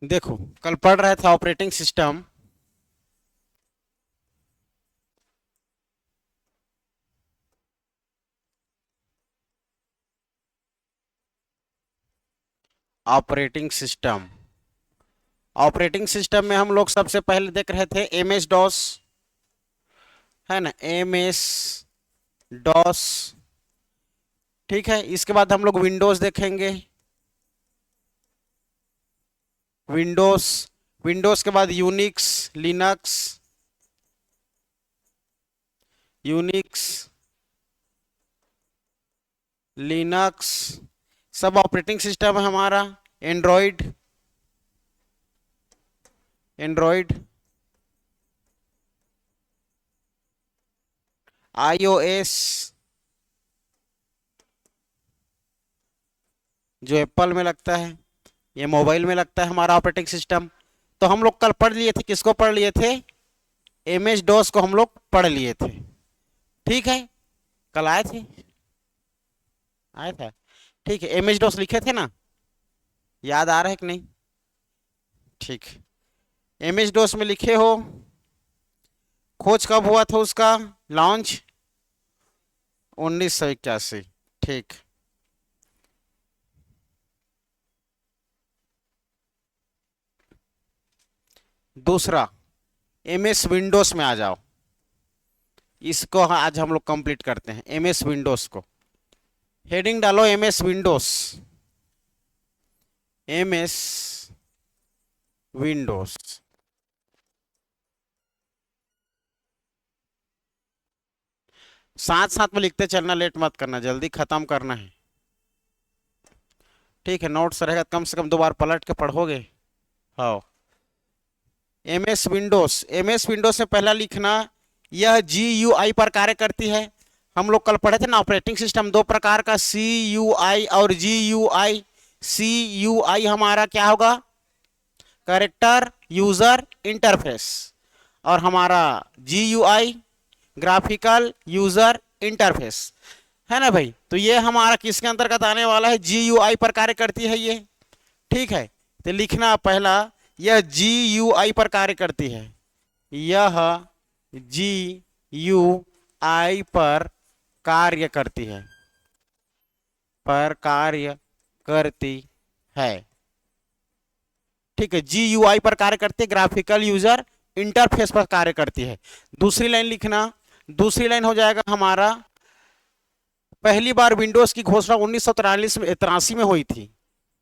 देखो, कल पढ़ रहे थे operating system. Operating system operating system में हम लोग सबसे पहले देख रहे थे एम एस डॉस, है ना, एम एस डॉस। ठीक है, इसके बाद हम लोग विंडोज देखेंगे। विंडोज विंडोज के बाद यूनिक्स, लिनक्स, यूनिक्स, लिनक्स, सब ऑपरेटिंग सिस्टम है हमारा। एंड्रॉइड, एंड्रॉइड, आईओएस जो एप्पल में लगता है, ये मोबाइल में लगता है हमारा ऑपरेटिंग सिस्टम। तो हम लोग कल पढ़ लिए थे, किसको पढ़ लिए थे? एम एस डॉस को हम लोग पढ़ लिए थे। ठीक है, कल आए थे, आया था। ठीक है, एम एस डॉस लिखे थे ना, याद आ रहा है कि नहीं? ठीक, एम एस डॉस में लिखे हो। खोज कब हुआ था उसका, लॉन्च? 1981। ठीक, दूसरा, एम एस विंडोज में आ जाओ। इसको आज हम लोग कंप्लीट करते हैं, एम एस विंडोज को। हेडिंग डालो M S Windows, M S Windows. साथ साथ में लिखते चलना, लेट मत करना, जल्दी खत्म करना है। ठीक है, नोट्स रहेगा, कम से कम 2 बार पलट के पढ़ोगे। हाँ, M S Windows, M S Windows से पहला लिखना, यह जी यू आई पर कार्य करती है। हम लोग कल पढ़े थे ना, ऑपरेटिंग सिस्टम दो प्रकार का, सी यू आई और जी यू आई। सी यू आई हमारा क्या होगा? Character user interface. और हमारा G U I graphical user interface, है ना भाई? तो ये हमारा किसके अंतर्गत आने वाला है? जी यू आई पर कार्य करती है ये। ठीक है, तो लिखना पहला, यह जी यू आई पर कार्य करती है। यह जी यू आई पर कार्य करती है, पर कार्य करती है। ठीक है, जी यू आई पर कार्य करती है, ग्राफिकल यूजर इंटरफेस पर कार्य करती है। दूसरी लाइन लिखना, दूसरी लाइन हो जाएगा हमारा, पहली बार विंडोज की घोषणा 1943 में 83 में हुई थी।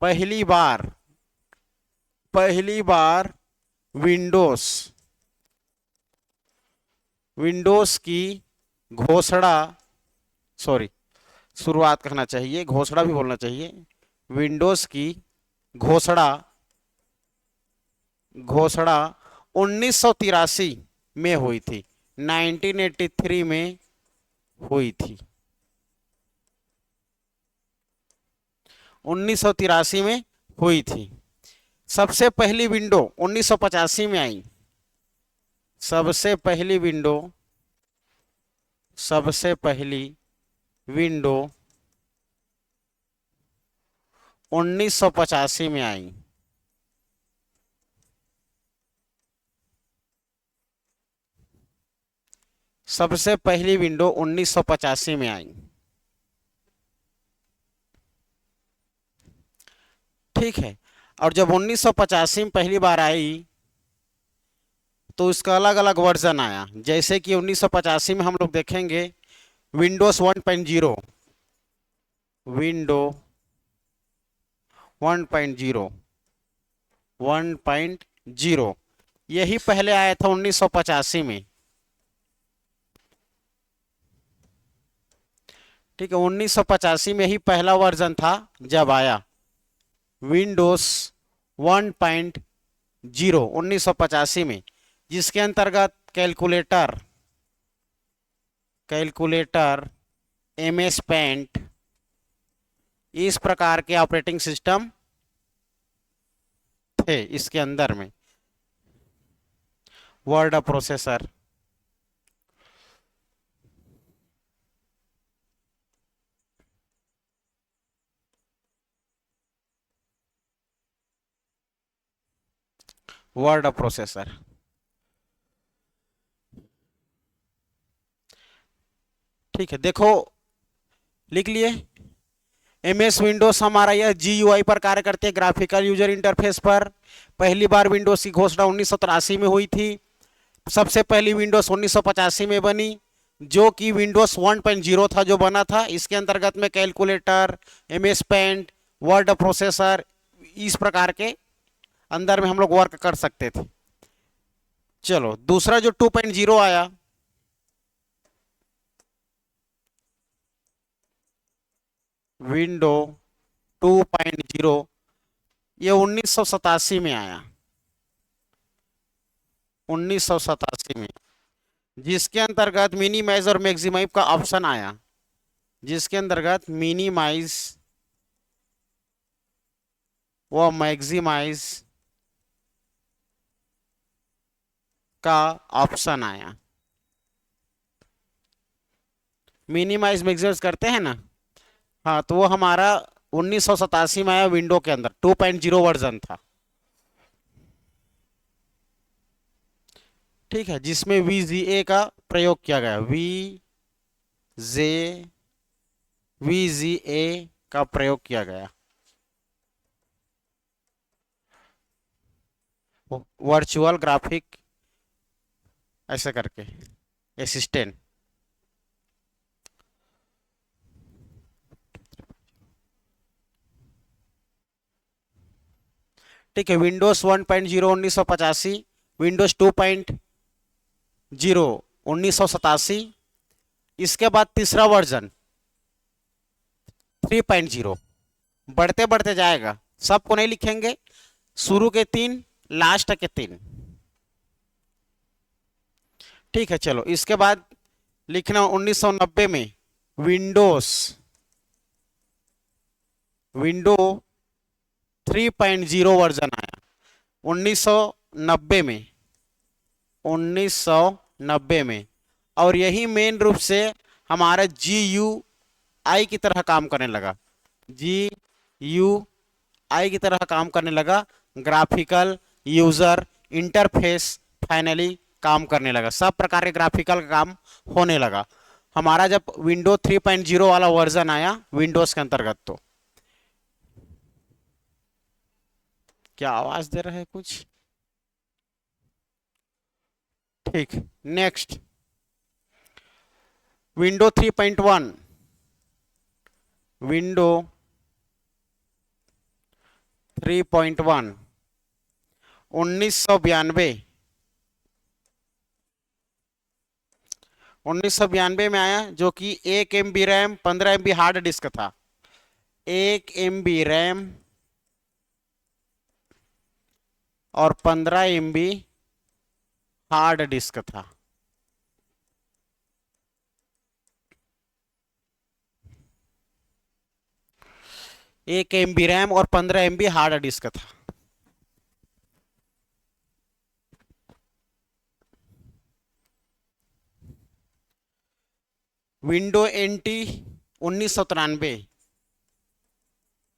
पहली बार, पहली बार विंडोज, विंडोज की घोषणा, सॉरी, शुरुआत कहना चाहिए, घोषणा भी बोलना चाहिए। विंडोज की घोषणा, घोषणा 1983 में हुई थी, 1983 में हुई थी, 1983 में हुई थी। सबसे पहली विंडो 1985 में आई। सबसे पहली विंडो, सबसे पहली विंडो 1985 में आई। सबसे पहली विंडो 1985 में आई। ठीक है, और जब 1985 में पहली बार आई तो इसका अलग अलग वर्जन आया। जैसे कि 1985 में हम लोग देखेंगे विंडोज 1.0, विंडो 1.0, 1.0, यही पहले आया था 1985 में। ठीक है, 1985 में ही पहला वर्जन था जब आया विंडोज 1.0, 1985 में, जिसके अंतर्गत calculator, calculator, M S paint, इस प्रकार के ऑपरेटिंग सिस्टम थे इसके अंदर में। Word processor, word processor. ठीक है, देखो लिख लिए। एमएस विंडोज हमारा यह जीयूआई पर कार्य करते हैं, ग्राफिकल यूजर इंटरफेस पर। पहली बार विंडोज की घोषणा 1983 में हुई थी। सबसे पहली विंडोज 1985 में बनी, जो कि विंडोज 1.0 था जो बना था। इसके अंतर्गत में calculator, MS paint, word processor, इस प्रकार के अंदर में हम लोग वर्क कर सकते थे। चलो दूसरा जो 2.0 आया, विंडो 2.0, ये 1987 में आया, 1987 में, जिसके अंतर्गत मिनिमाइज और मैक्सिमाइज का ऑप्शन आया, जिसके अंतर्गत मिनिमाइज व मैक्सिमाइज का ऑप्शन आया। मिनिमाइज मैक्सिमाइज करते हैं ना, हाँ, तो वो हमारा 1987 में आया, विंडो के अंदर 2.0 वर्जन था। ठीक है, जिसमें VGA का प्रयोग किया गया, VGA का प्रयोग किया गया, वर्चुअल ग्राफिक ऐसे करके असिस्टेंट। ठीक है, विंडोज 1.0 1985, विंडोज 2.0 1987, इसके बाद तीसरा वर्जन 3.0, बढ़ते बढ़ते जाएगा, सबको नहीं लिखेंगे, शुरू के 3, लास्ट के 3। ठीक है, चलो इसके बाद लिखना 1990 में विंडो 3.0 वर्जन आया, 1990 में, 1990 में। और यही मेन रूप से हमारा GUI की तरह काम करने लगा, GUI की तरह काम करने लगा, ग्राफिकल यूजर इंटरफेस फाइनली काम करने लगा, सब प्रकार के ग्राफिकल का काम होने लगा हमारा जब विंडो 3.0 वाला वर्जन आया विंडोज के अंतर्गत। तो क्या आवाज दे रहा है कुछ? ठीक, नेक्स्ट विंडो 3.1, विंडो 3.1 1992 में आया, जो कि 1 MB RAM 15 MB hard disk था, 1 MB रैम और 15 MB हार्ड डिस्क था। एक MB रैम और 15 MB हार्ड डिस्क था। विंडो NT 1993,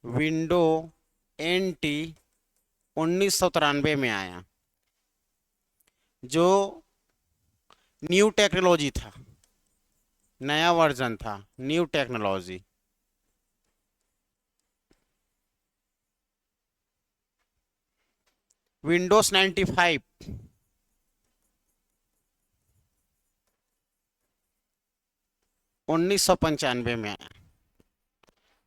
विंडो NT 1993 में आया, जो न्यू टेक्नोलॉजी था, नया वर्जन था, न्यू टेक्नोलॉजी। विंडोज 95 1995 में आया,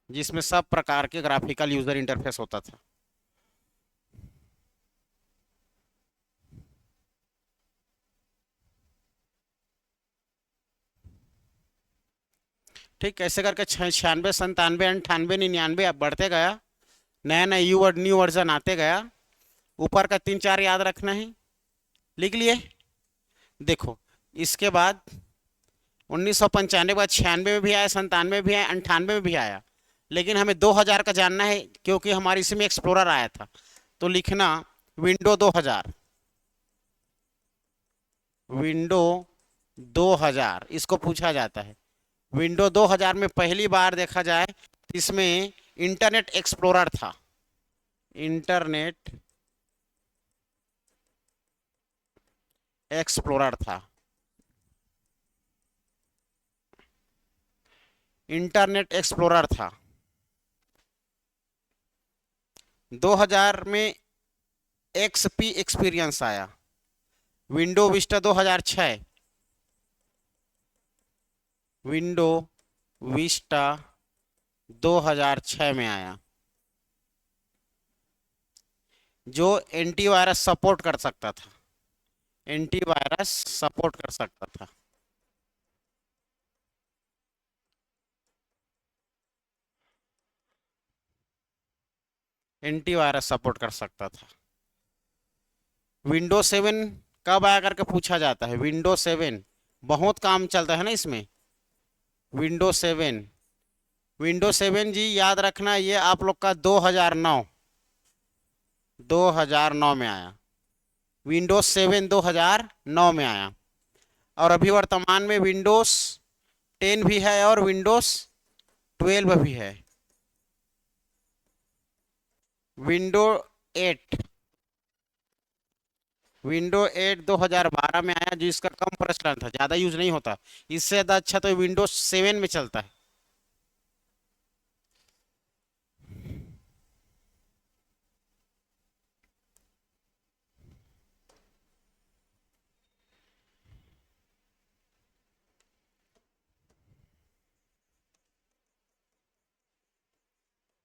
जिसमें सब प्रकार के ग्राफिकल यूजर इंटरफेस होता था। ठीक, कैसे करके 96, 97, 98, 99 अब बढ़ते गया, नया नया न्यू वर्जन आते गया। ऊपर का 3-4 याद रखना है, लिख लिए। देखो इसके बाद 1995 के बाद 96 में भी आया, 97 में भी आया, 98 में भी आया, लेकिन हमें 2000 का जानना है क्योंकि हमारी इसी में एक्सप्लोरर आया था। तो लिखना विंडो 2000, विंडो 2000 इसको पूछा जाता है। विंडो 2000 में पहली बार देखा जाए तो इसमें इंटरनेट एक्सप्लोरर था, इंटरनेट एक्सप्लोरर था। इंटरनेट एक्सप्लोरर था। 2000 में एक्सपी एक्सपीरियंस आया। Window Vista 2006। विंडो विस्टा 2006 में आया, जो एंटीवायरस सपोर्ट कर सकता था। एंटीवायरस सपोर्ट कर सकता था। एंटीवायरस सपोर्ट कर सकता था। विंडोज 7 कब आया करके पूछा जाता है। विंडोज 7 बहुत काम चलता है ना इसमें। विंडोज 7, विंडोज 7 जी याद रखना, ये आप लोग का 2009 में आया। विंडोज 7 2009 में आया। और अभी वर्तमान में विंडोज 10 भी है और विंडोज 12 भी है। विंडो 8, विंडो 8 2012 में आया, जो इसका कम प्रचलन था, ज़्यादा यूज नहीं होता। इससे ज़्यादा अच्छा तो विंडोज 7 में चलता है।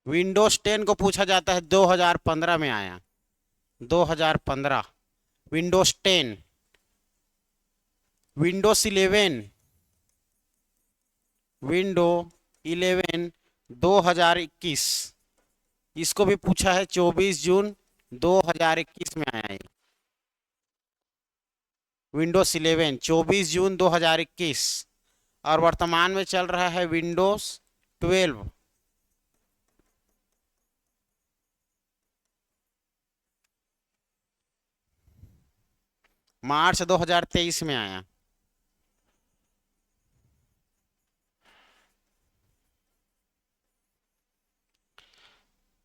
विंडोज 10 को पूछा जाता है, 2015 में आया। 2015 विंडोज 10। विंडोज 11, विंडो 11 2021, इसको भी पूछा है, 24 जून 2021 में आया है। विंडोज 11 24 जून 2021। और वर्तमान में चल रहा है विंडोज 12। मार्च 2023 में आया।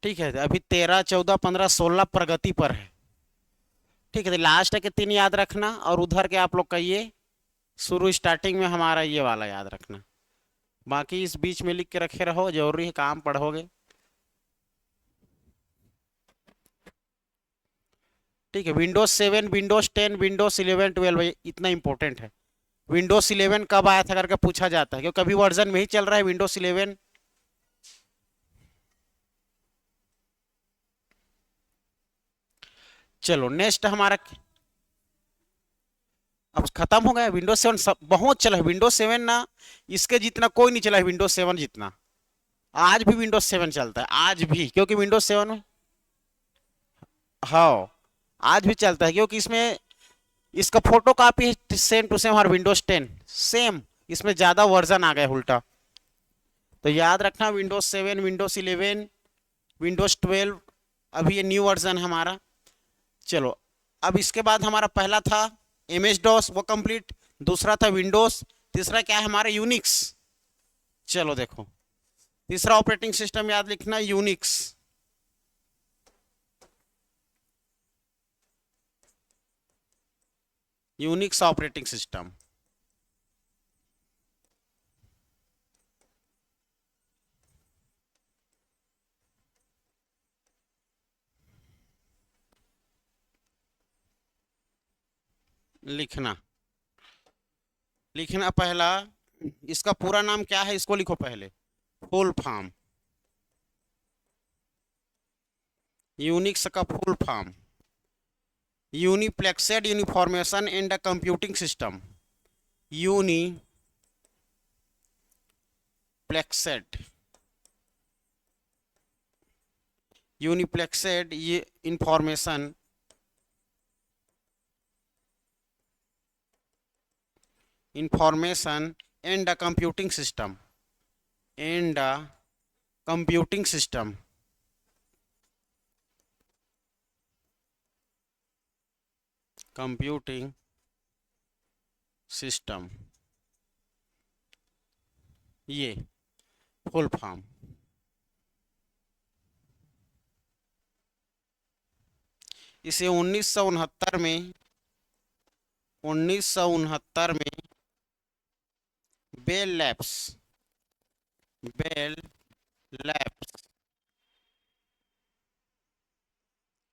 ठीक है, अभी 13 14 15 16 प्रगति पर है। ठीक है, तो लास्ट के 3 याद रखना, और उधर के आप लोग का ये शुरू स्टार्टिंग में हमारा ये वाला याद रखना। बाकी इस बीच में लिख के रखे रहो, जरूरी है, काम पढ़ोगे। ठीक है, विंडोज 7 विंडोज 10 विंडोज 11 12 इतना इंपॉर्टेंट है। विंडोज 11 कब आया था करके पूछा जाता है, क्योंकि अभी वर्जन में ही चल रहा है विंडोज 11। चलो नेक्स्ट हमारा, अब खत्म हो गया विंडोज 7। सब बहुत चला है विंडोज 7 ना, इसके जितना कोई नहीं चला है विंडोज 7 जितना। आज भी विंडोज 7 चलता है, आज भी, क्योंकि विंडोज 7 में, हाँ, आज भी चलता है, क्योंकि इसमें इसका फोटो कॉपी है सेम टू सेम, हर विंडोज 10 सेम। इसमें ज्यादा वर्जन आ गया उल्टा। तो याद रखना, विंडोज 7 विंडोज 11 विंडोज 12, अभी ये न्यू वर्जन है हमारा। चलो, अब इसके बाद हमारा पहला था एमएस डॉस, वो कंप्लीट। दूसरा था विंडोज। तीसरा क्या है हमारा, यूनिक्स। चलो देखो, तीसरा ऑपरेटिंग सिस्टम याद लिखना, यूनिक्स। Unix operating system. लिखना, लिखना पहला, इसका पूरा नाम क्या है, इसको लिखो पहले, फुल फॉर्म। यूनिक्स का full form, uniplexed information and computing system. Uniplexed, uniplexed ये information information and computing system, and computing system. Computing system, ये फुल फॉर्म। इसे 1969 में 1969 में बेल लैब्स, बेल लैब्स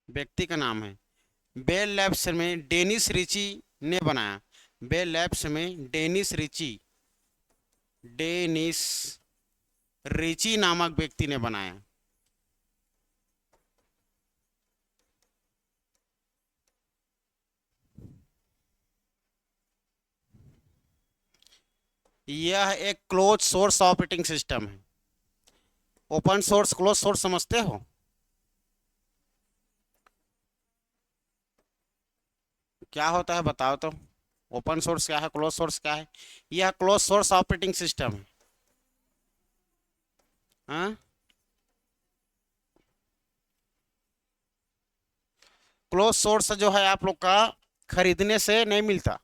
व्यक्ति का नाम है। बेल लैब्स में डेनिस रिची ने बनाया। बेल लैब्स में डेनिस रिची नामक व्यक्ति ने बनाया। यह एक क्लोज सोर्स ऑपरेटिंग सिस्टम है। ओपन सोर्स क्लोज सोर्स समझते हो? क्या होता है बताओ तो। ओपन सोर्स क्या है, क्लोज सोर्स क्या है? यह क्लोज सोर्स ऑपरेटिंग सिस्टम है। हाँ, क्लोज सोर्स जो है आप लोग का खरीदने से नहीं मिलता।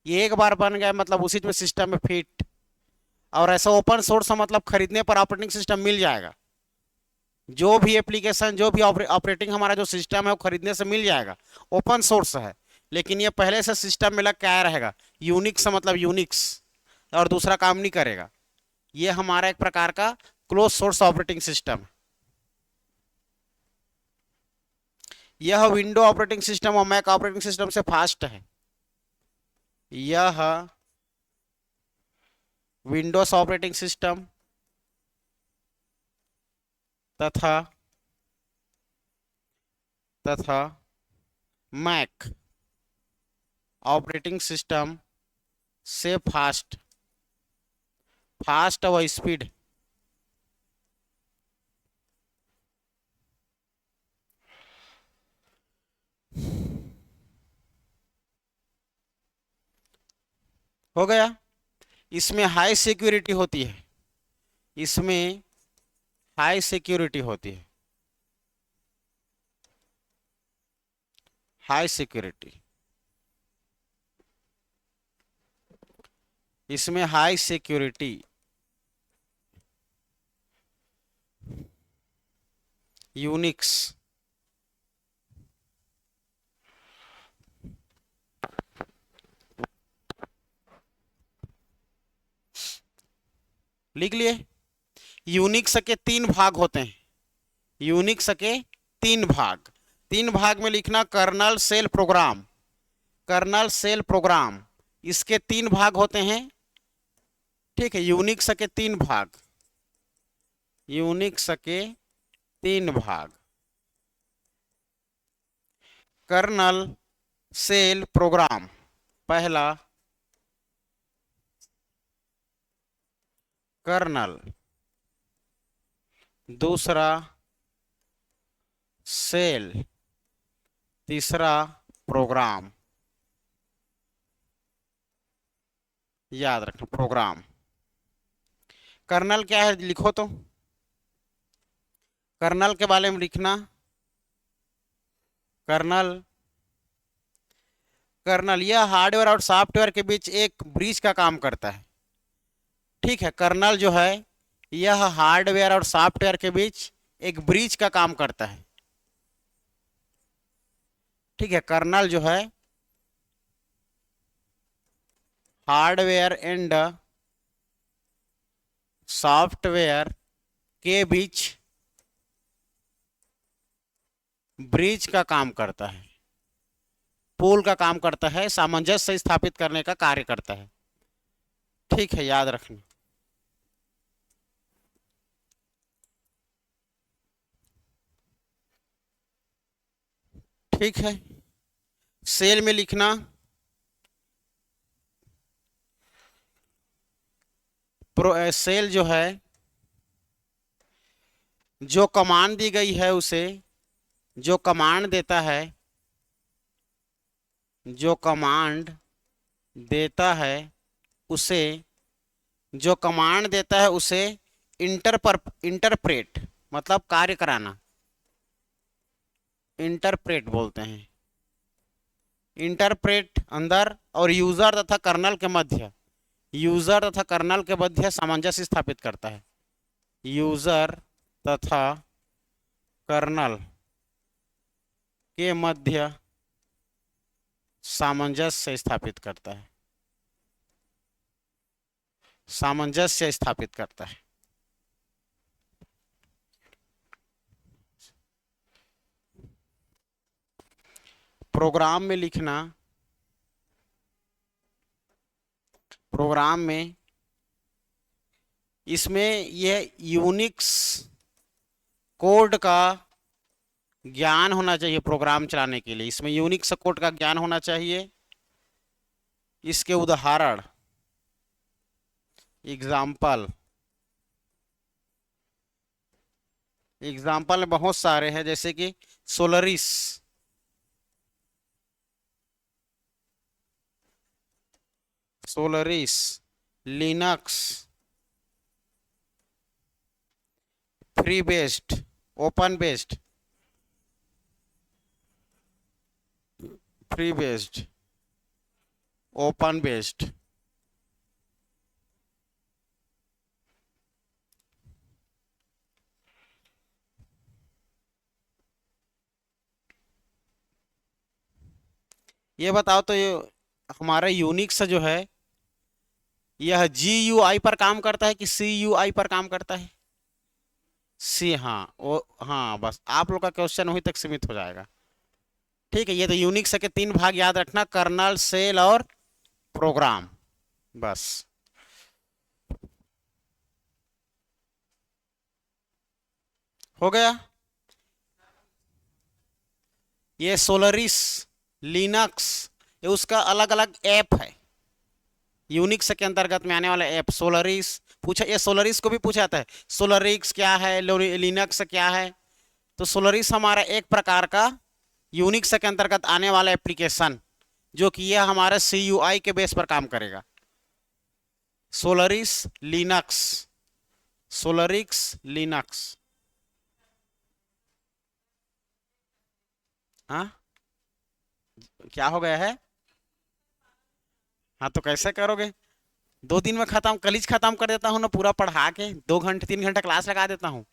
ये एक बार बन गया मतलब उसी में सिस्टम में फिट। और ऐसा ओपन सोर्स मतलब खरीदने पर ऑपरेटिंग सिस्टम मिल जाएगा। जो भी एप्लीकेशन, जो भी ऑपरेटिंग हमारा जो सिस्टम है वो खरीदने से मिल जाएगा। ओपन सोर्स है, लेकिन ये पहले से सिस्टम में लग के आया रहेगा। यूनिक्स मतलब यूनिक्स, और दूसरा काम नहीं करेगा। ये हमारा एक प्रकार का क्लोज सोर्स ऑपरेटिंग सिस्टम है। यह विंडो ऑपरेटिंग सिस्टम और मैक ऑपरेटिंग सिस्टम से फास्ट है। यह विंडोज ऑपरेटिंग सिस्टम तथा तथा मैक ऑपरेटिंग सिस्टम से फास्ट व स्पीड हो गया। इसमें हाई सिक्योरिटी होती है। इसमें हाई सिक्योरिटी होती है। हाई सिक्योरिटी, इसमें हाई सिक्योरिटी यूनिक्स लिख लिए। यूनिक्स के 3 भाग होते हैं। यूनिक्स के 3 भाग। 3 भाग में लिखना kernel shell program. Kernel shell program इसके 3 भाग होते हैं। ठीक है, यूनिक्स के 3 भाग। यूनिक्स के 3 भाग। कर्नल सेल प्रोग्राम पहला, कर्नल दूसरा सेल, तीसरा प्रोग्राम। याद रखना प्रोग्राम। कर्नल क्या है लिखो तो। कर्नल के बारे में लिखना। कर्नल कर्नल यह हार्डवेयर और सॉफ्टवेयर के बीच एक ब्रिज का काम करता है। ठीक है, कर्नल जो है यह हार्डवेयर और सॉफ्टवेयर के बीच एक ब्रिज का काम करता है। ठीक है, कर्नल जो है हार्डवेयर एंड सॉफ्टवेयर के बीच ब्रिज का काम करता है, पुल का काम करता है, सामंजस्य स्थापित करने का कार्य करता है। ठीक है, याद रखना। ठीक है, सेल में लिखना सेल जो है जो कमांड दी गई है उसे, जो कमांड देता है, जो कमांड देता है उसे, जो कमांड देता है उसे इंटरप्रेट मतलब कार्य कराना, इंटरप्रेट बोलते हैं। इंटरप्रेट अंदर और यूजर तथा कर्नल के मध्य, यूजर तथा कर्नल के मध्य सामंजस्य स्थापित करता है। यूजर तथा कर्नल के मध्य सामंजस्य स्थापित करता है, सामंजस्य स्थापित करता है। प्रोग्राम में लिखना, प्रोग्राम में इसमें यह यूनिक्स कोड का ज्ञान होना चाहिए। प्रोग्राम चलाने के लिए इसमें यूनिक्स कोड का ज्ञान होना चाहिए। इसके उदाहरण, एग्जाम्पल, एग्जाम्पल में बहुत सारे हैं, जैसे कि Solaris, Solaris, Linux, free based, open based, free based, open based. ये बताओ तो, ये हमारा यूनिक्स जो है यह GUI पर काम करता है कि CUI पर काम करता है? सी, हाँ वो, हाँ बस आप लोग का क्वेश्चन वहीं तक सीमित हो जाएगा। ठीक है, ये तो यूनिक्स के 3 भाग याद रखना, कर्नल, शेल और प्रोग्राम, बस। हो गया। ये सोलरिस, लिनक्स, ये उसका अलग अलग ऐप है, यूनिक्स के अंतर्गत में आने वाला ऐप। सोलरिस पूछा, ये सोलरिस को भी पूछा जाता है, सोलरिक्स क्या है, लिनक्स क्या है। तो सोलरिस हमारा एक प्रकार का यूनिक्स के अंतर्गत आने वाला एप्लीकेशन, जो कि यह हमारे CUI के बेस पर काम करेगा। सोलरिस लिनक्स, सोलरिक्स लिनक्स। हाँ, क्या हो गया है? हाँ तो कैसे करोगे? 2 दिन में खत्म, कल खत्म कर देता हूँ ना, पूरा पढ़ा के 2 घंटे 3 घंटे क्लास लगा देता हूँ।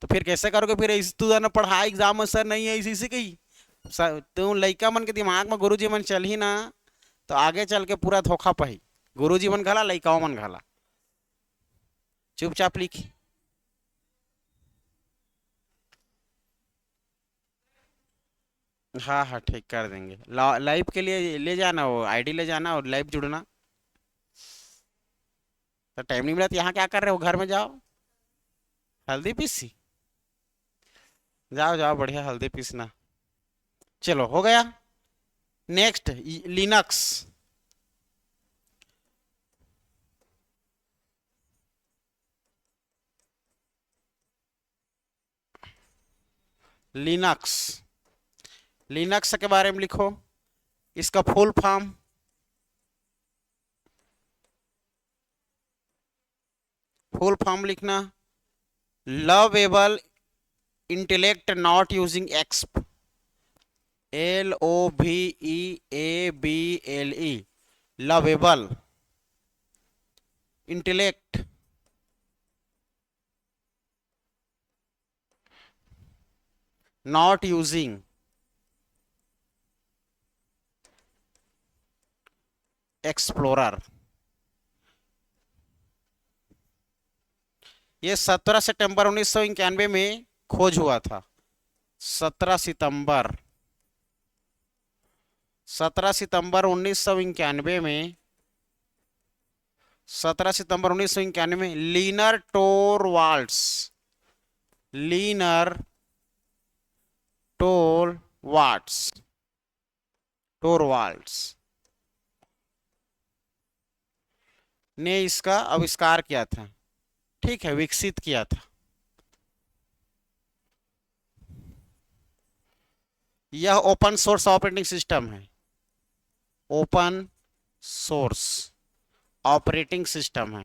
तो फिर कैसे करोगे? फिर इस तू ना पढ़ा एग्जाम में सर नहीं है इसी से कही, तुम लइका मन के दिमाग में गुरुजी मन चल ही ना, तो आगे चल के पूरा धोखा पही। गुरुजी मन घला, लइकाओं मन घला। चुपचाप लिखी। हाँ हाँ ठीक कर देंगे। लाइव के लिए ले जाना, वो ID ले जाना और लाइव जुड़ना। तो टाइम नहीं मिला तो यहाँ क्या कर रहे हो? घर में जाओ, हल्दी पीसी, जाओ जाओ, बढ़िया हल्दी पीसना। चलो हो गया। Next, Linux. लिनक्स, लिनक्स के बारे में लिखो, इसका फुल फॉर्म। फुल फॉर्म लिखना, लवेबल इंटेलेक्ट नॉट यूजिंग एक्सप, LOVEABLE, lovable intellect not using explorer. ये 17 सितंबर 1991 में खोज हुआ था। 17 सितंबर, 17 सितंबर 1991 में, 17 सितंबर 1991 में linear Torvalds, linear Torvalds, Torvalds ने इसका आविष्कार किया था। ठीक है, विकसित किया था। यह ओपन सोर्स ऑपरेटिंग सिस्टम है, ओपन सोर्स ऑपरेटिंग सिस्टम है।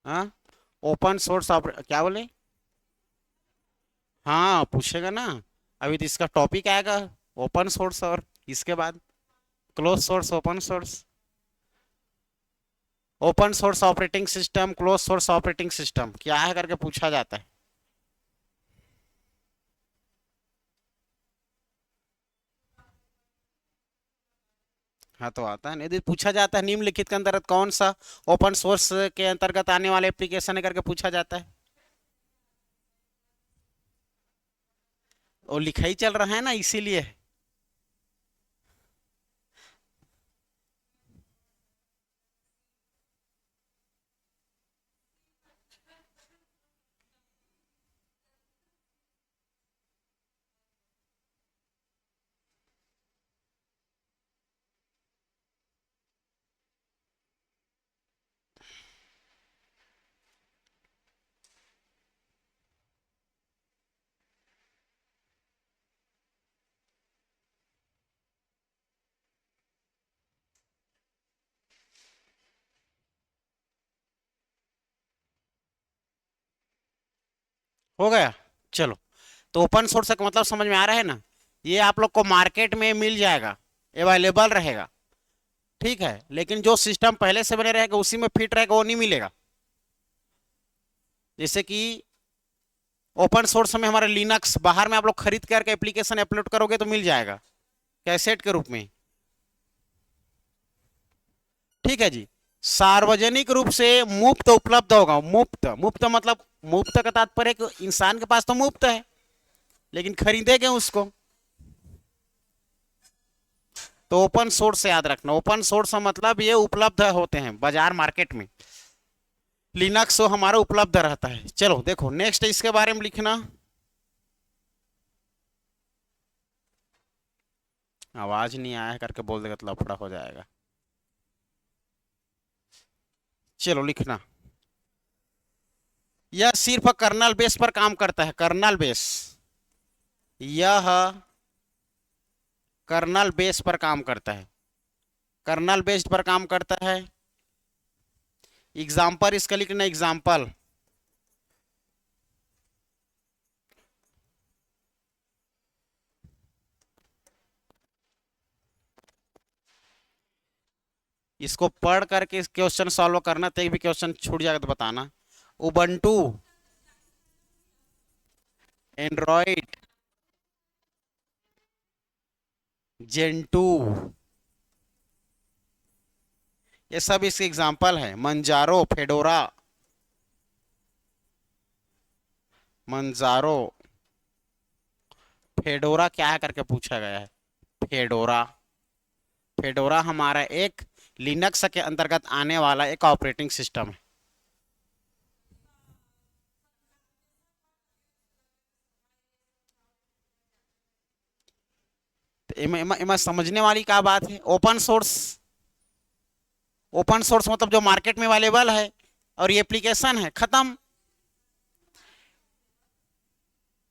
हाँ, ओपन सोर्स क्या बोले? हाँ पूछेगा ना, अभी तो इसका टॉपिक आएगा ओपन सोर्स, और इसके बाद close source, open source, open source operating system, close source operating system क्या है करके पूछा जाता है। हाँ तो आता है, यदि पूछा जाता है निम्नलिखित के अंतर्गत कौन सा ओपन सोर्स के अंतर्गत आने वाले एप्लीकेशन है करके पूछा जाता है, और लिखा ही चल रहा है ना इसीलिए। हो गया। चलो, तो ओपन सोर्स का मतलब समझ में आ रहा है ना, ये आप लोग को मार्केट में मिल जाएगा, अवेलेबल रहेगा, ठीक है, लेकिन जो सिस्टम पहले से बने रहेगा उसी में फिट रहेगा वो नहीं मिलेगा। जैसे कि ओपन सोर्स में हमारे लिनक्स बाहर में आप लोग खरीद करके एप्लीकेशन अपलोड करोगे तो मिल जाएगा कैसेट के रूप में, ठीक है जी। सार्वजनिक रूप से मुफ्त उपलब्ध होगा, मुफ्त, मुफ्त मतलब, मुफ्त का तात्पर्य कि इंसान के पास तो मुफ्त है लेकिन खरीदेंगे उसको, तो ओपन सोर्स से याद रखना, ओपन सोर्स का मतलब ये उपलब्ध होते हैं बाजार मार्केट में, लिनक्स वो हमारा उपलब्ध रहता है। चलो देखो नेक्स्ट इसके बारे में लिखना। आवाज नहीं आया है करके बोल देगा तो लफड़ा हो जाएगा। चलो लिखना, यह सिर्फ कर्नल बेस पर काम करता है, कर्नल बेस, यह कर्नल बेस पर काम करता है, कर्नल बेस्ड पर काम करता है। एग्जाम्पल इसका लिखना, एग्जाम्पल, इसको पढ़ करके क्वेश्चन सॉल्व करना, तो एक भी क्वेश्चन छूट जाएगा तो बताना। उबंटू, एंड्रॉइड, जेंटू, ये सब इसके एग्जाम्पल है। मंजारो, फेडोरा, मंजारो, फेडोरा क्या है करके पूछा गया है, फेडोरा, फेडोरा हमारा एक लिनक्स के अंतर्गत आने वाला एक ऑपरेटिंग सिस्टम है। तो इमा समझने वाली क्या बात है, ओपन सोर्स, ओपन सोर्स मतलब जो मार्केट में अवेलेबल है और ये एप्लीकेशन है, खत्म।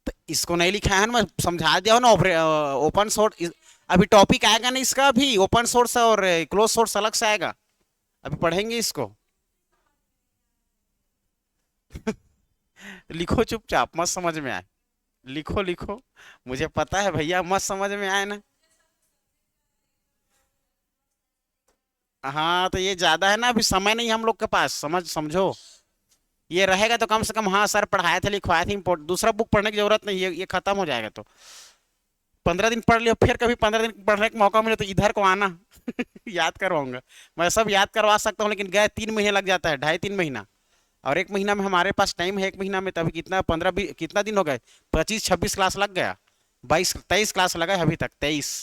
तो इसको नहीं लिखा है ना, मैं समझा दिया हूं ना, ओपन सोर्स, अभी टॉपिक आएगा ना इसका, अभी ओपन सोर्स और क्लोज सोर्स अलग से आएगा, अभी पढ़ेंगे इसको। लिखो चुपचाप, मत समझ में आए, लिखो लिखो, मुझे पता है भैया मत समझ में आए ना। हाँ तो ये ज्यादा है ना, अभी समय नहीं हम लोग के पास, समझो, ये रहेगा तो कम से कम हाँ सर पढ़ाए थे लिखवाए थे, दूसरा बुक पढ़ने की जरूरत नहीं, ये खत्म हो जाएगा तो 15 दिन पढ़ लियो, फिर कभी 15 दिन पढ़ने का मौका मिले तो इधर को आना। याद करवाऊंगा, मैं सब याद करवा सकता हूँ, लेकिन गए 3 महीने लग जाता है, 2.5-3 महीना, और 1 महीना में हमारे पास टाइम है, 1 महीना में तभी कितना 15 कितना दिन हो गए, 25-26 क्लास लग गया, 22-23 क्लास लगा है अभी तक, 23।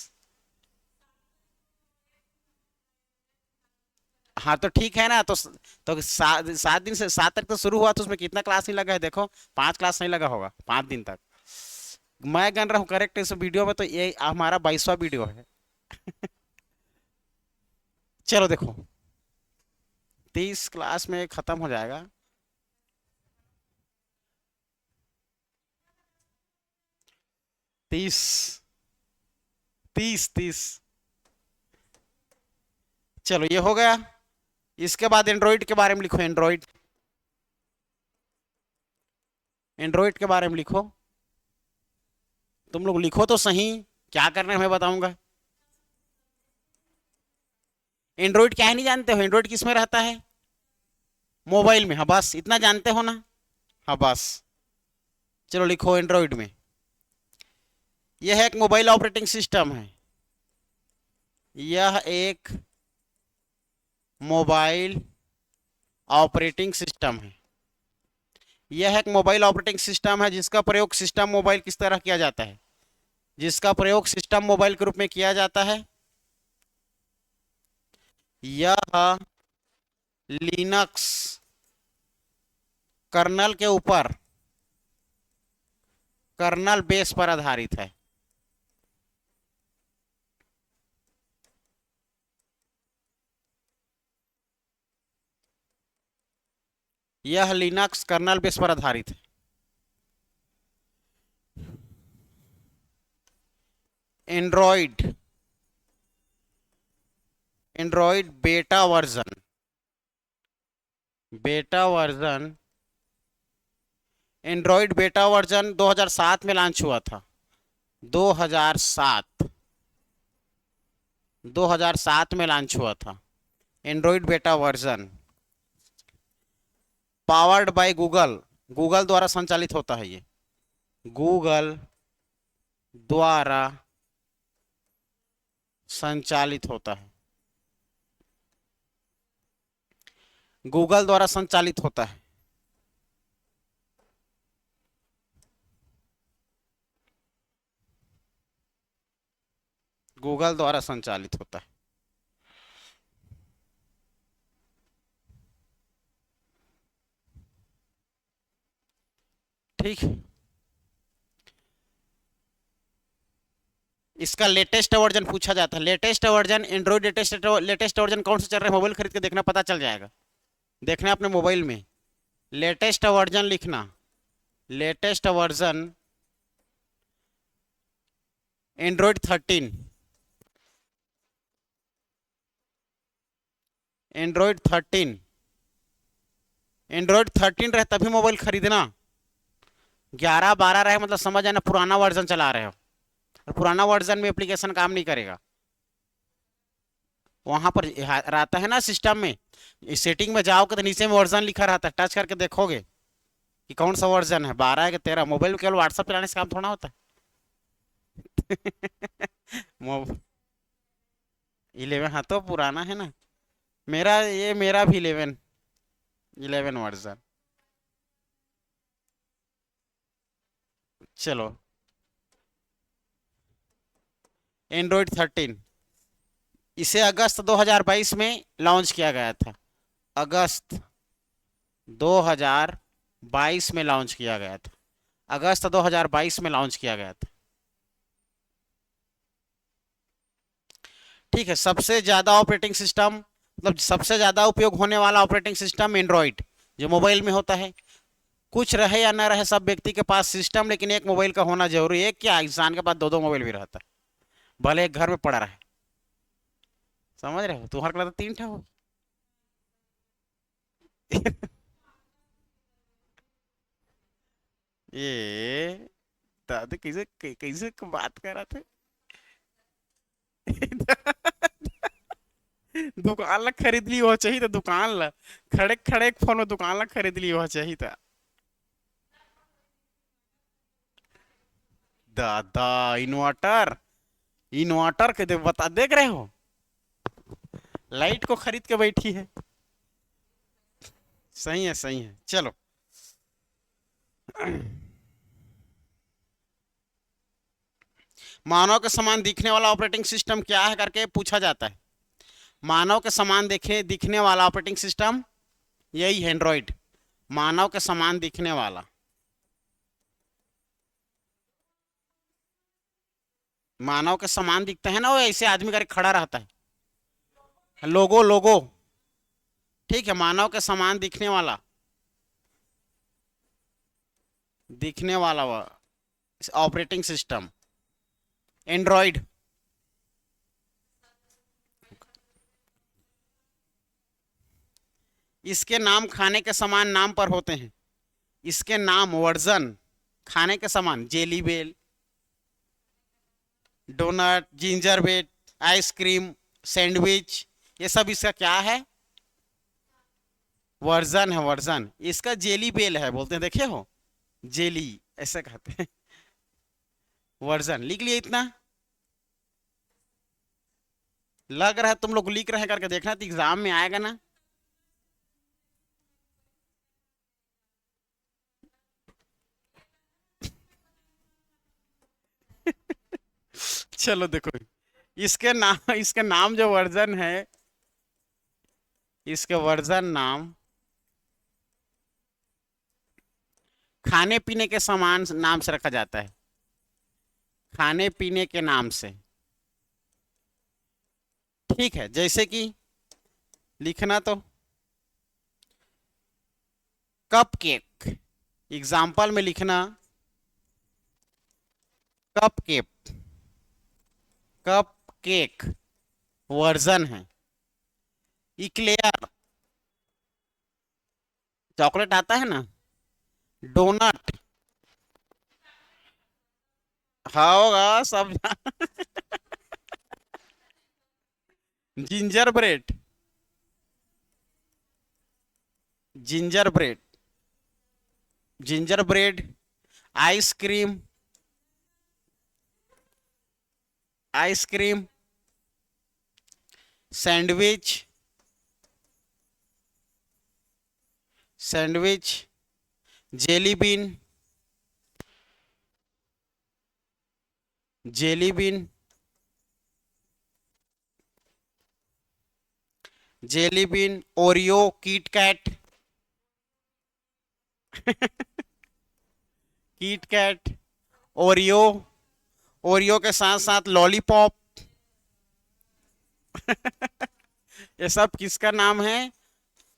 हाँ तो ठीक है ना, तो 7 दिन से 7 तक तो शुरू हुआ, तो उसमें कितना क्लास नहीं लगा है देखो, 5 क्लास नहीं लगा होगा 5 दिन तक, मैं गन रहा हूँ करेक्ट इस वीडियो में, तो ये हमारा 22वां वीडियो है। चलो देखो 30 क्लास में खत्म हो जाएगा। 30, 30, 30। चलो ये हो गया, इसके बाद एंड्रॉइड के बारे में लिखो, एंड्रॉइड, एंड्रॉइड के बारे में लिखो, तुम लोग लिखो तो सही, क्या करना है मैं बताऊंगा। एंड्रॉइड क्या है नहीं जानते हो, एंड्रॉइड किस में रहता है, मोबाइल में, हाँ बस इतना जानते हो ना, हाँ बस। चलो लिखो एंड्रॉइड में, यह है एक मोबाइल ऑपरेटिंग सिस्टम है, यह एक मोबाइल ऑपरेटिंग सिस्टम है। यह एक मोबाइल ऑपरेटिंग सिस्टम है जिसका प्रयोग सिस्टम मोबाइल किस तरह किया जाता है, जिसका प्रयोग सिस्टम मोबाइल के रूप में किया जाता है। यह लिनक्स कर्नल के ऊपर, कर्नल बेस पर आधारित है। यह लिनक्स कर्नल बेस पर आधारित है। Android, Android beta version, beta version, Android beta version 2007 में लॉन्च हुआ था। 2007, 2007 में लॉन्च हुआ था Android beta version. Powered by Google, Google द्वारा संचालित होता है ये, गूगल द्वारा संचालित होता है, गूगल द्वारा संचालित होता है। गूगल द्वारा संचालित होता है। ठीक, इसका लेटेस्ट वर्जन पूछा जाता है। Latest version Android, latest version कौन सा चल रहा है, मोबाइल खरीद के देखना, पता चल जाएगा। देखना अपने मोबाइल में लेटेस्ट वर्जन लिखना, latest version Android 13, Android 13, Android 13 रहे तभी मोबाइल खरीदना। 11-12 रहे मतलब समझ आना पुराना वर्जन चला रहे हो, और पुराना वर्जन में एप्लीकेशन काम नहीं करेगा। वहां पर रहता है ना सिस्टम में, इस सेटिंग में जाओगे तो नीचे में वर्जन लिखा रहता है, टच करके देखोगे कि कौन सा वर्जन है, 12 है कि 13। मोबाइल में केवल व्हाट्सएप चलाने से काम थोड़ा होता है। 11, हाँ तो पुराना है ना। मेरा भी 11 वर्जन। चलो, एंड्रॉइड 13 इसे अगस्त 2022 में लॉन्च किया गया था। अगस्त 2022 में लॉन्च किया गया था। अगस्त 2022 में लॉन्च किया गया था। ठीक है, सबसे ज्यादा ऑपरेटिंग सिस्टम, मतलब सबसे ज्यादा उपयोग होने वाला ऑपरेटिंग सिस्टम एंड्रॉइड जो मोबाइल में होता है। कुछ रहे या ना रहे सब व्यक्ति के पास सिस्टम, लेकिन एक मोबाइल का होना जरूरी है। एक क्या, इंसान के पास दो दो मोबाइल भी रहता है, भले एक घर में पड़ा रहे। समझ रहे हो, तुम्हारे पास तो 3 ठा हो। ये दादा कैसे कैसे बात कर रहा था। दुकान ला खरीद ली हो चाहिए था, दुकान ला खड़े खड़े फोन में दुकान ला खरीद ली हो चाहिए था। दादा इन्वर्टर, इन्वर्टर के बता देख रहे हो, लाइट को खरीद के बैठी है। सही है, सही है। चलो, मानव के समान दिखने वाला ऑपरेटिंग सिस्टम क्या है करके पूछा जाता है। मानव के समान देखे दिखने वाला ऑपरेटिंग सिस्टम यही है एंड्रॉइड। मानव के समान दिखने वाला, मानव के समान दिखता है ना, वो ऐसे आदमी करके खड़ा रहता है, लोगो लोगो। ठीक है, मानव के समान दिखने वाला, दिखने वाला ऑपरेटिंग सिस्टम एंड्रॉइड। इसके नाम खाने के समान नाम पर होते हैं। इसके नाम वर्जन खाने के समान, jelly bean, donut, ginger bread, ice cream, sandwich, ये सब इसका क्या है, वर्जन है। वर्जन इसका जेली बेल है बोलते हैं, देखे हो, जेली ऐसे कहते हैं। वर्जन लिख लिया इतना, लग रहा है तुम लोग लीक रहे करके देखना तो एग्जाम में आएगा ना। चलो देखो, इसके नाम जो वर्जन है, इसके वर्जन नाम खाने पीने के सामान नाम से रखा जाता है, खाने पीने के नाम से। ठीक है, जैसे कि लिखना तो कप केक, एग्जाम्पल में लिखना cup cake, cup cake version है। इक्लेयर, चॉकलेट आता है ना। डोनट, होगा सब। Ginger bread, ginger bread, ginger bread. Ice cream, ice cream. Sandwich, sandwich. Jelly bean, jelly bean, jelly bean. Oreo, KitKat, KitKat. Oreo, Oreo के साथ साथ lollipop. ये सब किसका नाम है?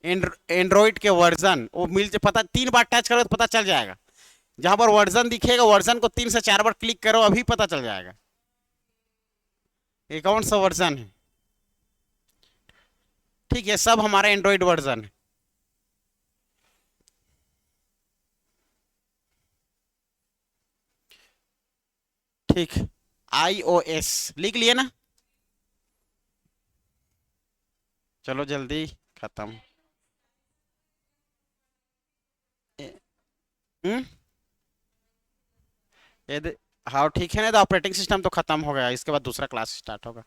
एंड्रॉइड के वर्जन। वो मिल पता, 3 बार टच करो तो पता चल जाएगा। जहां पर वर्जन दिखेगा, वर्जन को 3 से 4 बार क्लिक करो, अभी पता चल जाएगा ये कौन सा वर्जन है। ठीक है, सब हमारा एंड्रॉइड वर्जन है। ठीक, iOS लिख लिए ना। चलो जल्दी खत्म। हम्म, हाँ ठीक है ना, तो ऑपरेटिंग सिस्टम तो खत्म हो गया, इसके बाद दूसरा क्लास स्टार्ट होगा।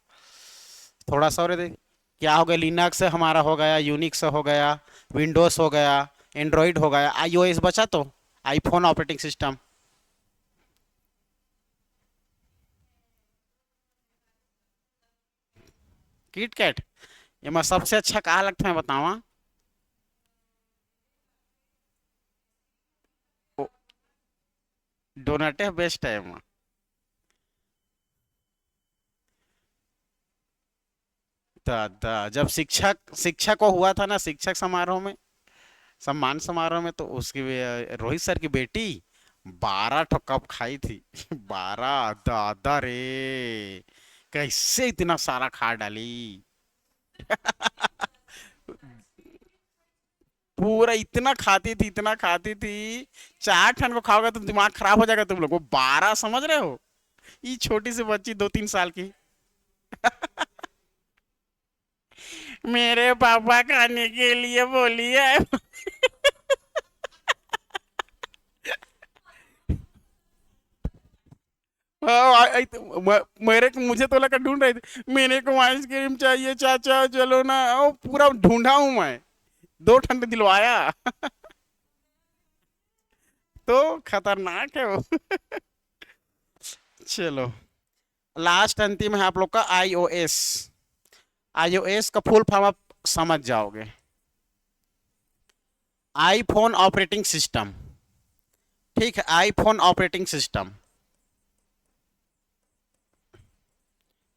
थोड़ा सा और क्या हो गया, लिनक्स हमारा हो गया, यूनिक्स हो गया, विंडोज हो गया, एंड्रॉइड हो गया, iOS बचा तो iPhone operating system. KitKat, ये मैं सबसे अच्छा कहा लगता है बतावा। डोनट है बेस्ट है एमा। दादा, जब शिक्षक शिक्षक को हुआ था ना, शिक्षक समारोह में, सम्मान समारोह में, तो उसकी रोहित सर की बेटी 12 कप खाई थी। 12, दादा रे, कैसे इतना सारा खा डाली। पूरा इतना खाती थी, इतना खाती थी। 4 ठन को खाओगे तो दिमाग खराब हो जाएगा तुम लोग को। 12, समझ रहे हो? ये छोटी सी बच्ची 2-3 साल की। मेरे पापा खाने के लिए बोली है। हाँ, मेरे को, मुझे तो लगा ढूंढ रहे थे, मेरे को आइसक्रीम चाहिए चाचा, चलो ना। ओ, पूरा ढूंढा हूं मैं, 2 ठंड दिलवाया। तो खतरनाक है वो। चलो, लास्ट अंतिम है आप लोग का iOS। iOS का फुल फॉर्म आप समझ जाओगे, आईफोन ऑपरेटिंग सिस्टम। ठीक है, iPhone operating system,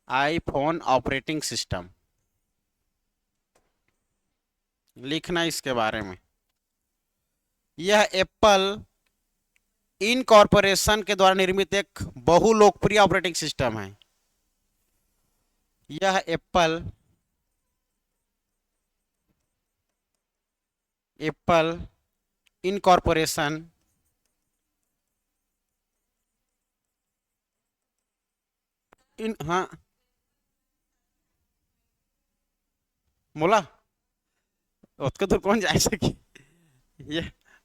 iPhone operating system. लिखना इसके बारे में, यह एप्पल इनकॉर्पोरेशन के द्वारा निर्मित एक बहु लोकप्रिय ऑपरेटिंग सिस्टम है। यह एप्पल, एप्पल इनकॉर्पोरेशन, इन, हाँ, मोला उसको तो कौन जा सके। ये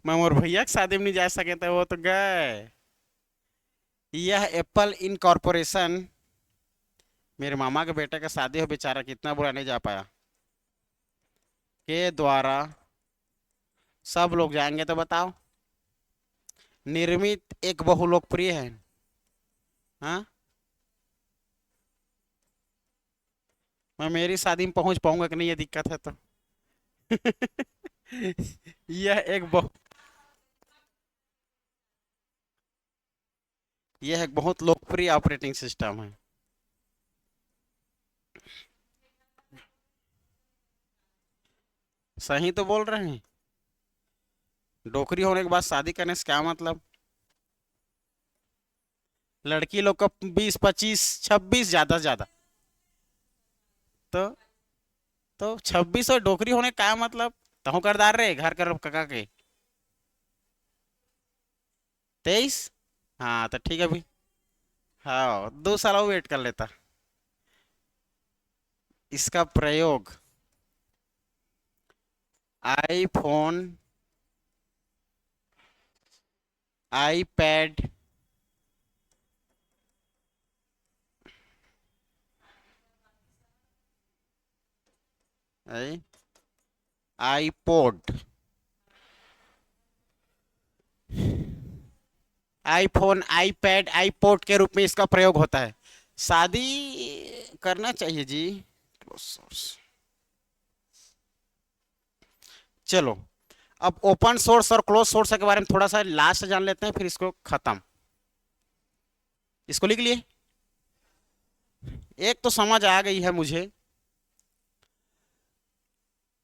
मैं मोर भैया के शादी में नहीं जा सके थे, वो तो गए। यह एप्पल इनकॉर्पोरेशन मेरे मामा के बेटे का शादी हो, बेचारा कितना बुरा नहीं जा पाया। के द्वारा सब लोग जाएंगे तो बताओ। निर्मित एक बहु लोकप्रिय है। हाँ, मैं मेरी शादी में पहुंच पाऊंगा कि नहीं, ये दिक्कत है तो। यह एक बहु यह एक बहुत लोकप्रिय ऑपरेटिंग सिस्टम है। सही तो बोल रहे हैं। डोकरी होने के बाद शादी करने से क्या मतलब? लड़की लोग का 20 25 26, ज्यादा से ज्यादा। तो 26 और डोकरी होने का क्या मतलब? तहु करदार रे घर कर कका के 23। हाँ तो ठीक है अभी। हाँ, 2 साल और वेट कर लेता। इसका प्रयोग iPhone, iPad, iPod, iPhone, iPad, iPod के रूप में इसका प्रयोग होता है। शादी करना चाहिए जी। चलो, अब ओपन सोर्स और क्लोज सोर्स के बारे में थोड़ा सा लास्ट जान लेते हैं, फिर इसको खत्म। इसको लिख लिए। एक तो समझ आ गई है मुझे,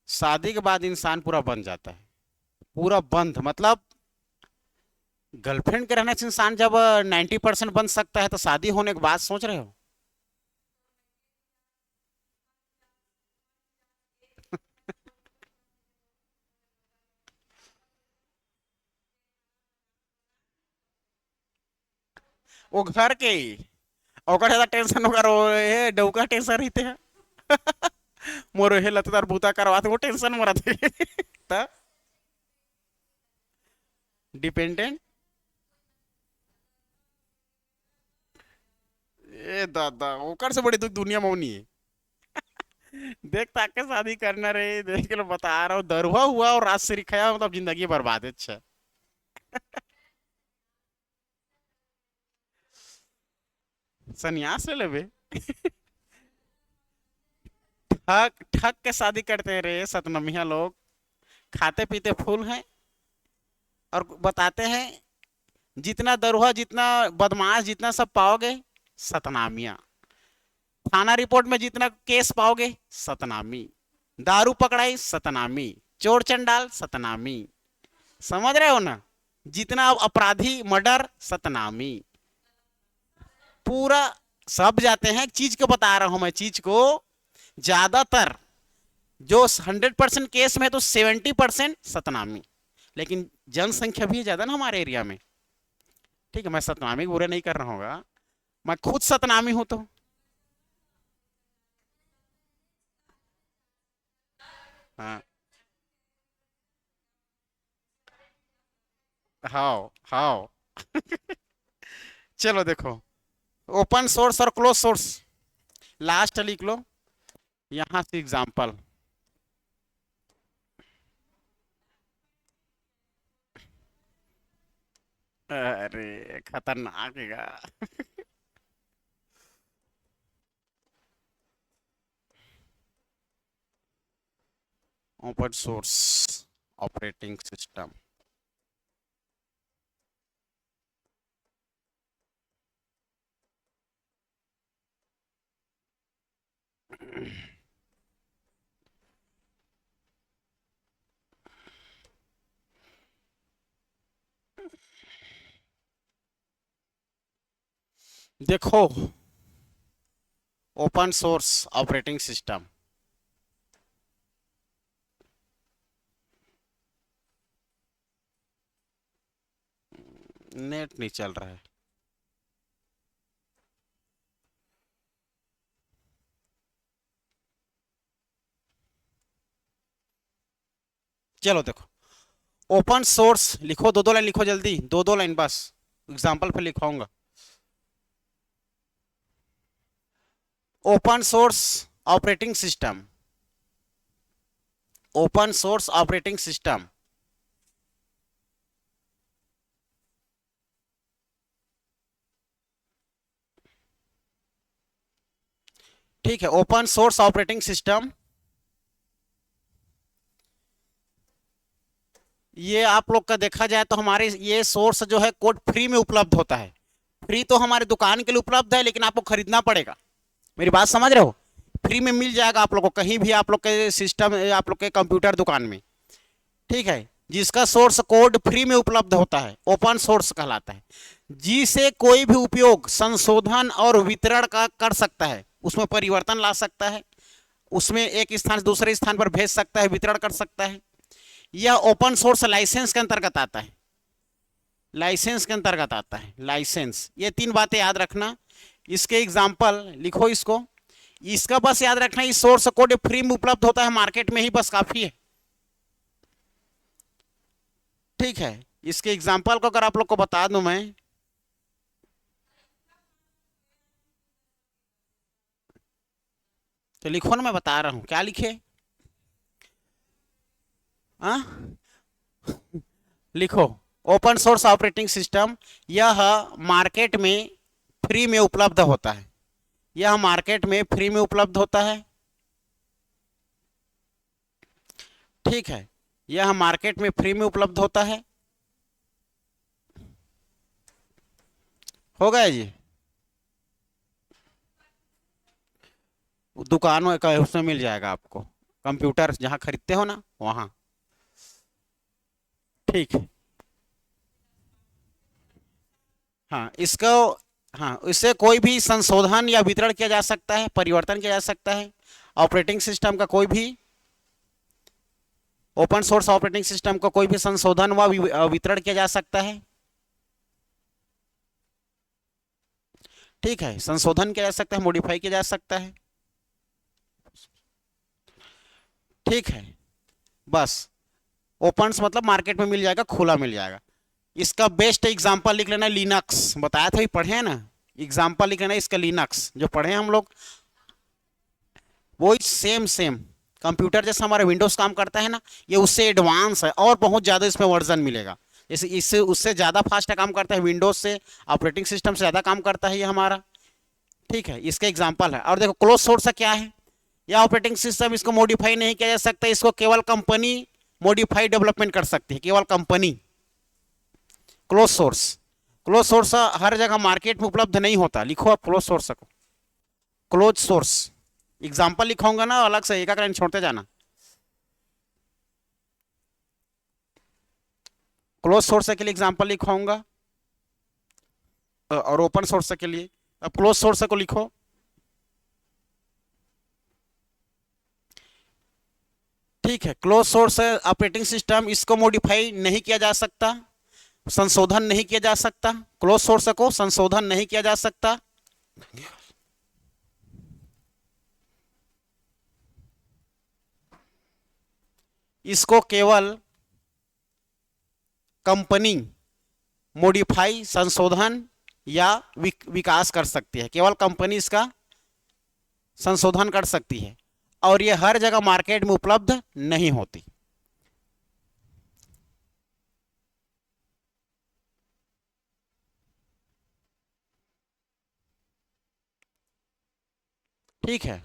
शादी के बाद इंसान पूरा बन जाता है। पूरा बंद मतलब गर्लफ्रेंड के रहने से इंसान जब 90% बन सकता है, तो शादी होने के बाद सोच रहे हो? वो घर के ही ओकर ज्यादा टेंशन होकर हे डौका टेंशन रहते हैं। मोर हे लतदार बूता करवाते वो टेंशन मरत है। त डिपेंडेंट। ए दादा, ओकर से बड़ी दुख दुनिया में नहीं है। देख ताके शादी करना रे, देख के लो बता रहा हूँ, दरुआ हुआ और रात से रिखाया मतलब जिंदगी बर्बाद है। अच्छा, सन्यास ले लेबे। ठग ठग के शादी करते हैं रे सतनमिया लोग। खाते पीते फूल हैं और बताते हैं जितना दरोहा, जितना बदमाश, जितना सब पाओगे सतनामिया। थाना रिपोर्ट में जितना केस पाओगे सतनामी। दारू पकड़ाई सतनामी। चोर चंडाल सतनामी। समझ रहे हो ना? जितना अपराधी मर्डर सतनामी। पूरा सब जाते हैं। चीज को बता रहा हूं मैं, चीज को। ज्यादातर जो 100% केस में, तो 70% सतनामी। लेकिन जनसंख्या भी ज्यादा ना हमारे एरिया में। ठीक है, मैं सतनामी बुरे नहीं कर रहा हूँ, मैं खुद सतनामी हूं तो। हाँ, हाउ हाउ। चलो देखो, ओपन सोर्स और क्लोज सोर्स लास्ट लिख लो। यहां से एग्जांपल। अरे खतरनाक है। Open source operating system. देखो, open source operating system, net नहीं चल रहा है। चलो देखो, ओपन सोर्स लिखो, दो दो लाइन लिखो जल्दी, दो दो लाइन बस, एग्जाम्पल पे लिखवाऊंगा। Open source operating system, open source operating system. ठीक है, ओपन सोर्स ऑपरेटिंग सिस्टम ये आप लोग का देखा जाए तो हमारे ये सोर्स जो है कोड फ्री में उपलब्ध होता है। फ्री तो हमारे दुकान के लिए उपलब्ध है, लेकिन आपको खरीदना पड़ेगा। मेरी बात समझ रहे हो? फ्री में मिल जाएगा आप लोग को कहीं भी, आप लोग के सिस्टम, आप लोग के कंप्यूटर दुकान में। ठीक है, जिसका सोर्स कोड फ्री में उपलब्ध होता है ओपन सोर्स कहलाता है। जिसे कोई भी उपयोग, संशोधन और वितरण का कर सकता है, उसमें परिवर्तन ला सकता है, उसमें एक स्थान से दूसरे स्थान पर भेज सकता है, वितरण कर सकता है। यह ओपन सोर्स लाइसेंस के अंतर्गत आता है, लाइसेंस के अंतर्गत आता है, लाइसेंस। ये तीन बातें याद रखना। इसके एग्जाम्पल लिखो इसको। इसका बस याद रखना, इस सोर्स कोड फ्री में उपलब्ध होता है मार्केट में ही, बस काफी है। ठीक है, इसके एग्जाम्पल को अगर आप लोग को बता दूं मैं, तो लिखो ना, मैं बता रहा हूं क्या लिखे। आ? लिखो, ओपन सोर्स ऑपरेटिंग सिस्टम यह मार्केट में फ्री में उपलब्ध होता है, यह मार्केट में फ्री में उपलब्ध होता है। ठीक है, यह मार्केट में फ्री में उपलब्ध होता है। हो गया जी। दुकानों का उसमें मिल जाएगा आपको, कंप्यूटर जहां खरीदते हो ना वहां। ठीक है, हाँ इसको, हाँ इससे कोई भी संशोधन या वितरण किया जा सकता है, परिवर्तन किया जा सकता है। ऑपरेटिंग सिस्टम का कोई भी, ओपन सोर्स ऑपरेटिंग सिस्टम का कोई भी संशोधन व वितरण किया जा सकता है। ठीक है, संशोधन किया जा सकता है, मॉडिफाई किया जा सकता है। ठीक है, बस ओपन मतलब मार्केट में मिल जाएगा, खुला मिल जाएगा। इसका बेस्ट एग्जांपल लिख लेना, लिनक्स बताया था, पढ़े हैं ना। एग्जांपल लिख लेना इसका, लिनक्स जो पढ़े हैं हम लोग, वो सेम सेम कंप्यूटर जैसा हमारा विंडोज काम करता है ना, ये उससे एडवांस है और बहुत ज़्यादा इसमें वर्जन मिलेगा। जैसे इससे उससे ज़्यादा फास्ट काम करता है, विंडोज से, ऑपरेटिंग सिस्टम से ज़्यादा काम करता है ये हमारा। ठीक है, इसका एग्जाम्पल है। और देखो क्लोज सोर्स क्या है, यह ऑपरेटिंग सिस्टम, इसको मॉडिफाई नहीं किया जा सकता, इसको केवल कंपनी मॉडिफाई डेवलपमेंट कर सकती है, केवल company. Close source, close source हर जगह मार्केट में उपलब्ध नहीं होता। लिखो आप क्लोज सोर्स को, क्लोज सोर्स। एग्जाम्पल लिखाऊंगा ना अलग से, एक एक लाइन छोड़ते जाना। क्लोज सोर्स के लिए एग्जाम्पल लिखाऊंगा, और ओपन सोर्स के लिए। अब क्लोज सोर्स को लिखो। ठीक है, क्लोज सोर्स ऑपरेटिंग सिस्टम, इसको मॉडिफाई नहीं किया जा सकता, संशोधन नहीं किया जा सकता, क्लोज सोर्स को संशोधन नहीं किया जा सकता। इसको केवल कंपनी मॉडिफाई, संशोधन या विकास कर सकती है, केवल कंपनी इसका संशोधन कर सकती है, और ये हर जगह मार्केट में उपलब्ध नहीं होती। ठीक है,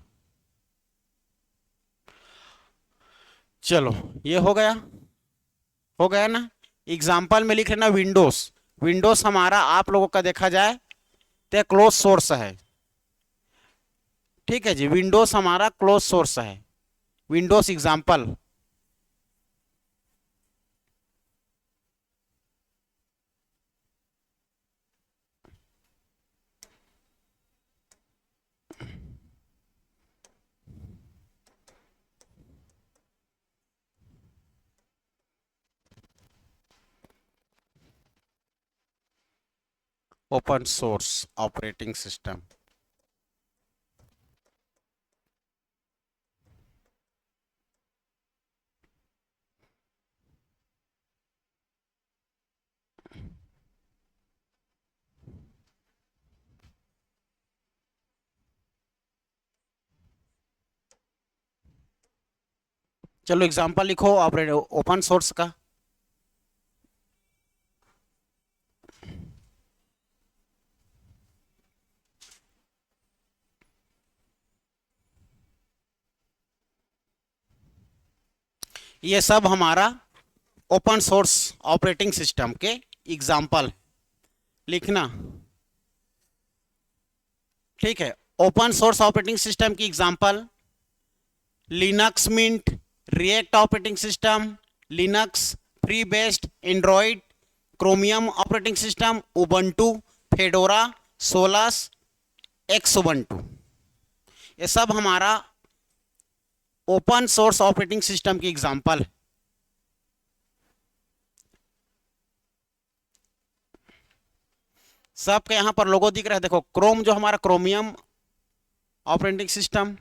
चलो ये हो गया ना। एग्जाम्पल में लिख लेना विंडोज। विंडोज हमारा आप लोगों का देखा जाए तो क्लोज सोर्स है। ठीक है जी, विंडोज हमारा क्लोज सोर्स है। Windows example, open source operating system. चलो एग्जांपल लिखो ऑपरेट ओपन सोर्स का। ये सब हमारा ओपन सोर्स ऑपरेटिंग सिस्टम के एग्जांपल लिखना। ठीक है, ओपन सोर्स ऑपरेटिंग सिस्टम की example Linux Mint, React operating system, Linux, free based, Android, Chromium operating system, Ubuntu, Fedora, Solus, x Ubuntu. ये सब हमारा ओपन सोर्स ऑपरेटिंग सिस्टम की example है। सबके यहां पर लोगो दिख रहा है, देखो क्रोम जो हमारा क्रोमियम ऑपरेटिंग सिस्टम,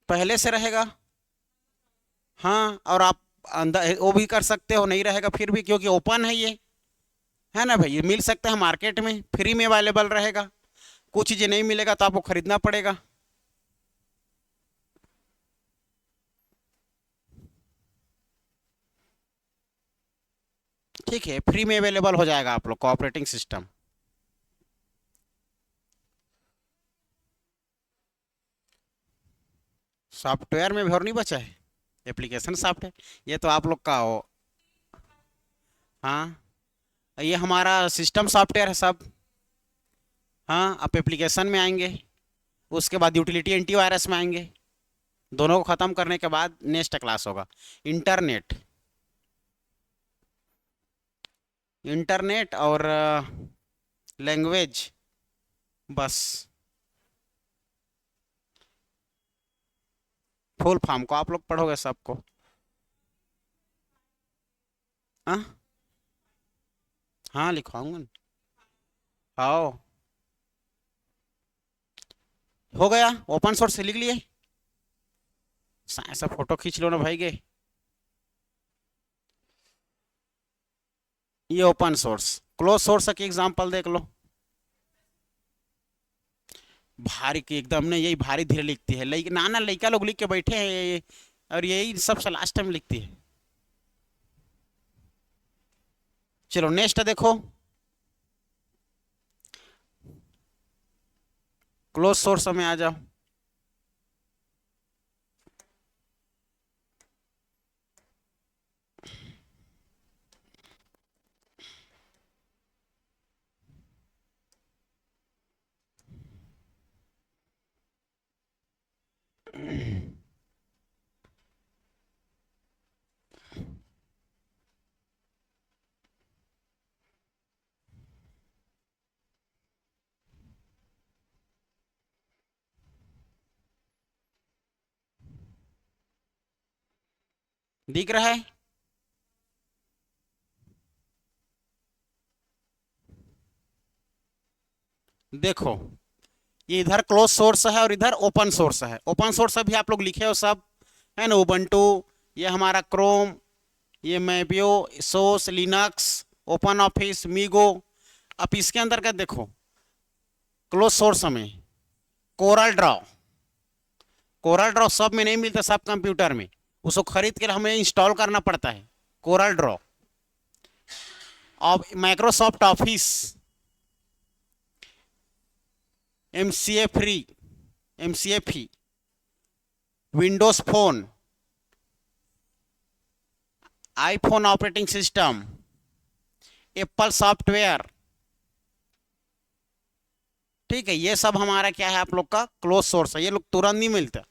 पहले से रहेगा। हाँ, और आप अंदर वो भी कर सकते हो, नहीं रहेगा फिर भी, क्योंकि ओपन है ये, है ना भाई। ये मिल सकता है मार्केट में, फ्री में अवेलेबल रहेगा। कुछ चीजें नहीं मिलेगा तो आपको खरीदना पड़ेगा। ठीक है, फ्री में अवेलेबल हो जाएगा आप लोग को ऑपरेटिंग सिस्टम। सॉफ्टवेयर में भी और नहीं बचा है, एप्लीकेशन सॉफ्टवेयर, ये तो आप लोग का हो। हाँ, ये हमारा सिस्टम सॉफ्टवेयर है सब। हाँ, आप एप्लीकेशन में आएंगे, उसके बाद यूटिलिटी एंटीवायरस में आएंगे। दोनों को ख़त्म करने के बाद नेक्स्ट क्लास होगा इंटरनेट। इंटरनेट और लैंग्वेज, बस। फुल फॉर्म को आप लोग पढ़ोगे सबको। हाँ हाँ, लिखवाऊंगा ना। हाँ, हो गया, ओपन सोर्स से लिख लिए। ऐसा फोटो खींच लो ना भाई गे। ये ओपन सोर्स। क्लोज सोर्स की एग्जांपल देख लो। भारी की एकदम ने यही भारी धीरे लिखती है, नाना लड़का लोग लिख के बैठे हैं और यही सबसे लास्ट टाइम लिखती है। चलो नेक्स्ट देखो, क्लोज सोर्स में आ जाओ। दिख रहा है? देखो, ये इधर क्लोज सोर्स है और इधर ओपन सोर्स है। ओपन सोर्स अभी आप लोग लिखे हो सब, है ना। उबंटू, ये हमारा क्रोम, ये मैबियो, सोस, लिनक्स, ओपन ऑफिस, मीगो। अब इसके अंदर का देखो, क्लोज सोर्स में कोरल ड्रॉ। कोरल ड्रॉ सब में नहीं मिलता, सब कंप्यूटर में। उसको खरीद के हमें इंस्टॉल करना पड़ता है, कोरल ड्रॉ। और Microsoft office, MCA free, MCA free, Windows phone, iPhone operating system, Apple software. ठीक है, ये सब हमारा क्या है, आप लोग का क्लोज सोर्स है। ये लोग तुरंत नहीं मिलता,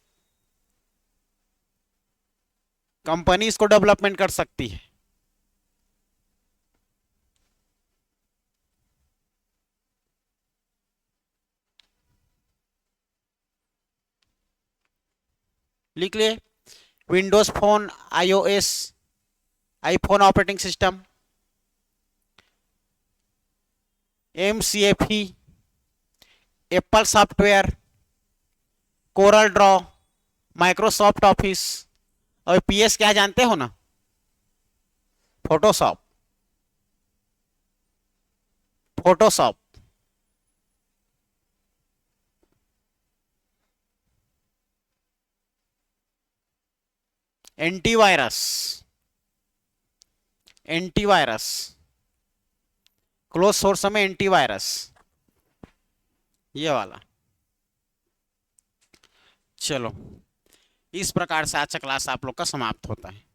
कंपनी इसको डेवलपमेंट कर सकती है। लिख लिए, Windows phone, iOS, iPhone operating system, एमसीएफई, Apple software, Corel draw, Microsoft office, और पीएस क्या जानते हो ना, Photoshop. Photoshop antivirus, antivirus, close source में एंटीवायरस, ये वाला। चलो, इस प्रकार से आज का क्लास आप लोग का समाप्त होता है।